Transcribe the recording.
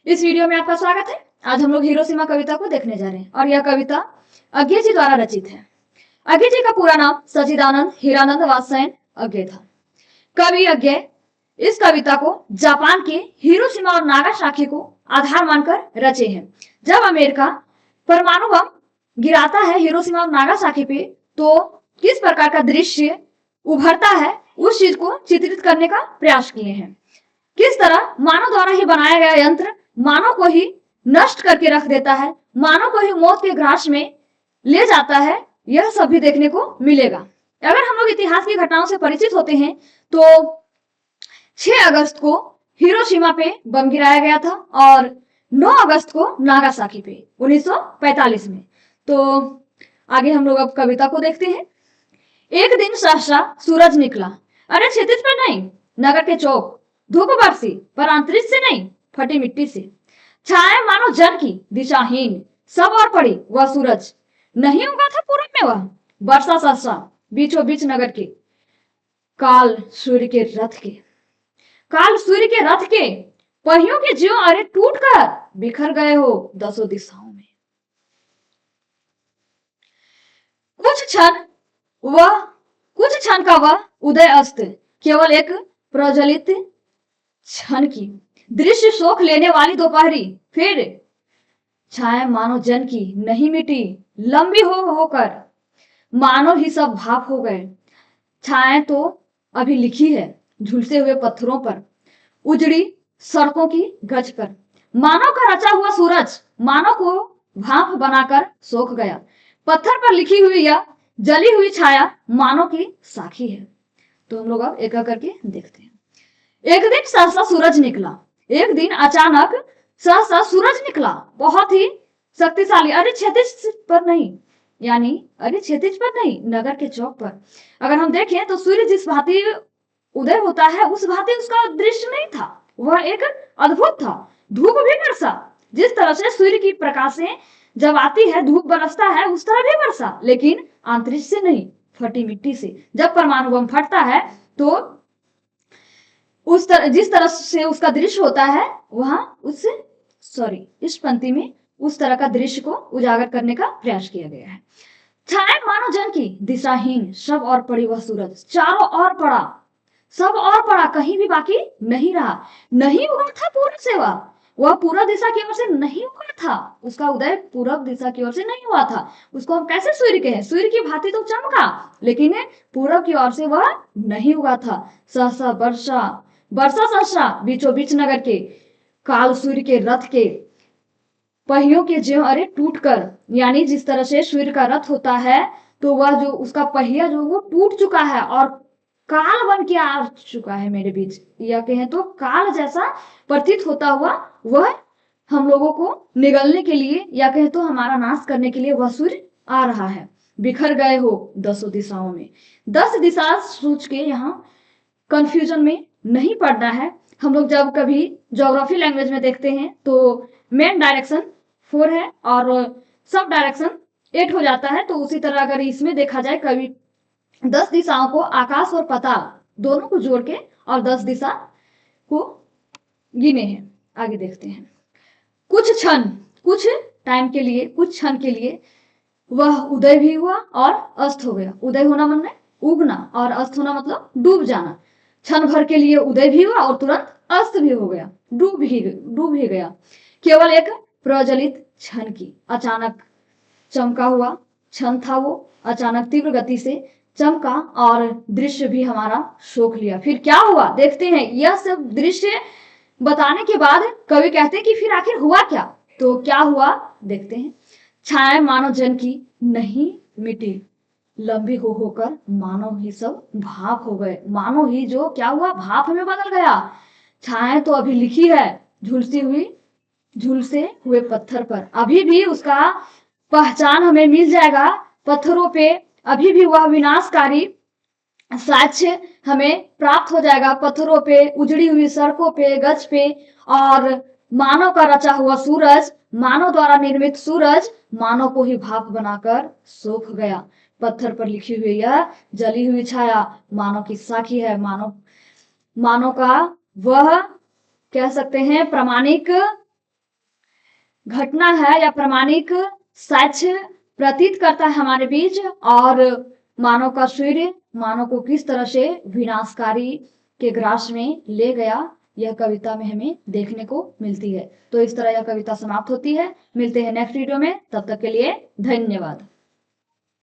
इस वीडियो में आपका स्वागत है। आज हम लोग हिरोशिमा कविता को देखने जा रहे हैं और यह कविता अज्ञे जी द्वारा रचित है। अज्ञे जी का पूरा नाम सचिदानंद हीरानंद वात्स्ययन अज्ञे था। कवि अज्ञे इस कविता को जापान के हिरोशिमा और नागासाकी को आधार मानकर रचे हैं। जब अमेरिका परमाणु बम गिराता है हिरोशिमा और नागासाकी पे, तो किस प्रकार का दृश्य उभरता है उस चीज को चित्रित करने का प्रयास किए हैं। किस तरह मानव द्वारा ही बनाया गया यंत्र मानव को ही नष्ट करके रख देता है, मानव को ही मौत के ग्रास में ले जाता है, यह सब भी देखने को मिलेगा। अगर हम लोग इतिहास की घटनाओं से परिचित होते हैं तो 6 अगस्त को हिरोशिमा पे बम गिराया गया था और 9 अगस्त को नागासाकी पे 1945 में। तो आगे हम लोग अब कविता को देखते हैं। एक दिन सहसा सूरज निकला, अरे क्षितिज पर नहीं, नगर के चौक धूप बरसी, पर अंतरिक्ष से नहीं, फटी मिट्टी से। छाया मानो जन की दिशाहीन, सब और पड़ी वह सूरज, नहीं उगा था पूरब में वह, बरसा सहसा बीचों बीच नगर के, काल सूर्य के रथ के, काल सूर्य के रथ के पहियों के ज्यों अरे टूट कर बिखर गए हो दसों दिशाओं में। कुछ क्षण का वह उदय अस्त, केवल एक प्रज्वलित क्षण की दृश्य शोक लेने वाली दोपहरी, फिर छाया मानो जन की नहीं मिटी, लंबी होकर मानो ही सब भाप हो गए। छाया तो अभी लिखी है झुलसे हुए पत्थरों पर, उजड़ी सड़कों की गज पर। मानव का रचा हुआ सूरज मानव को भाप बनाकर सोख गया। पत्थर पर लिखी हुई या जली हुई छाया मानव की साखी है। तो हम लोग अब एक एक करके देखते हैं। एक दिन सहसा सूरज निकला, एक दिन अचानक सहसा सूरज निकला, बहुत ही शक्तिशाली, अरे क्षितिज पर नहीं, यानी अरे क्षितिज पर नहीं, नगर के चौक पर। अगर हम देखें तो सूर्य जिस भांति उदय होता है उस भांति उसका दृश्य नहीं था, वह एक अद्भुत था। धूप भी बरसा, जिस तरह से सूर्य की प्रकाशें जब आती है धूप बरसता है उस तरह भी बरसा, लेकिन अंतरिक्ष से नहीं, फटी मिट्टी से। जब परमाणु बम फटता है तो जिस तरह से उसका दृश्य होता है वहां इस पंक्ति में उस तरह का दृश्य को उजागर करने का प्रयास किया गया है। छाया मानो जन की दिशाहीन, सब और पड़ी वह सूरज, चारों ओर पड़ा, सब और पड़ा, कहीं भी बाकी नहीं रहा। नहीं उगा था पूर्व से वह पूर्व दिशा की ओर से नहीं उगा था, उसका उदय पूर्व दिशा की ओर से नहीं हुआ था। उसको हम कैसे सूर्य कहें, सूर्य की भांति तो चमका, लेकिन पूर्व की ओर से वह नहीं उगा था। सहसा बरसा सहसा बीचों बीच नगर के, काल सूर्य के रथ के पहियों के ज्यों अरे टूट कर, यानी जिस तरह से सूर्य का रथ होता है तो वह जो उसका पहिया जो वो टूट चुका है और काल बन के आ चुका है मेरे बीच, या कहें तो काल जैसा प्रतीत होता हुआ वह हम लोगों को निगलने के लिए या कहें तो हमारा नाश करने के लिए वह सूर्य आ रहा है। बिखर गए हो दसों दिशाओं में, 10 दिशा सोच के यहाँ कंफ्यूजन में नहीं पड़ना है। हम लोग जब कभी ज्योग्राफी लैंग्वेज में देखते हैं तो मेन डायरेक्शन 4 है और सब डायरेक्शन 8 हो जाता है, तो उसी तरह अगर इसमें देखा जाए कभी 10 दिशाओं को आकाश और पाताल दोनों को जोड़ के और 10 दिशा को गिने हैं। आगे देखते हैं। कुछ टाइम के लिए, कुछ क्षण के लिए वह उदय भी हुआ और अस्त हो गया। उदय होना मतलब उगना और अस्त होना मतलब डूब जाना। क्षण भर के लिए उदय भी हुआ और तुरंत अस्त भी हो गया, डूब ही गया। केवल एक प्रज्वलित क्षण की अचानक चमका हुआ क्षण था वो, अचानक तीव्र गति से चमका और दृश्य भी हमारा सोख लिया। फिर क्या हुआ देखते हैं। यह सब दृश्य बताने के बाद कवि कहते हैं कि फिर आखिर हुआ क्या, तो क्या हुआ देखते हैं। छाया मानो जन की नहीं मिटी, लंबी होकर मानो ही सब भाप हो गए। मानो ही जो क्या हुआ भाप में बदल गया। छाया तो अभी लिखी है झुलसे हुए पत्थर पर, अभी भी उसका पहचान हमें मिल जाएगा पत्थरों पे, अभी भी वह विनाशकारी साक्ष्य हमें प्राप्त हो जाएगा पत्थरों पे, उजड़ी हुई सड़कों पे, गज पे। और मानव का रचा हुआ सूरज, मानव द्वारा निर्मित सूरज मानव को ही भाप बनाकर सोख गया। पत्थर पर लिखी हुई यह जली हुई छाया मानव की साखी है। मानव का वह कह सकते हैं प्रामाणिक घटना है या प्रामाणिक साक्ष्य प्रतीत करता है हमारे बीच, और मानव का सूर्य मानव को किस तरह से विनाशकारी के ग्रास में ले गया, यह कविता में हमें देखने को मिलती है। तो इस तरह यह कविता समाप्त होती है। मिलते हैं नेक्स्ट वीडियो में, तब तक के लिए धन्यवाद।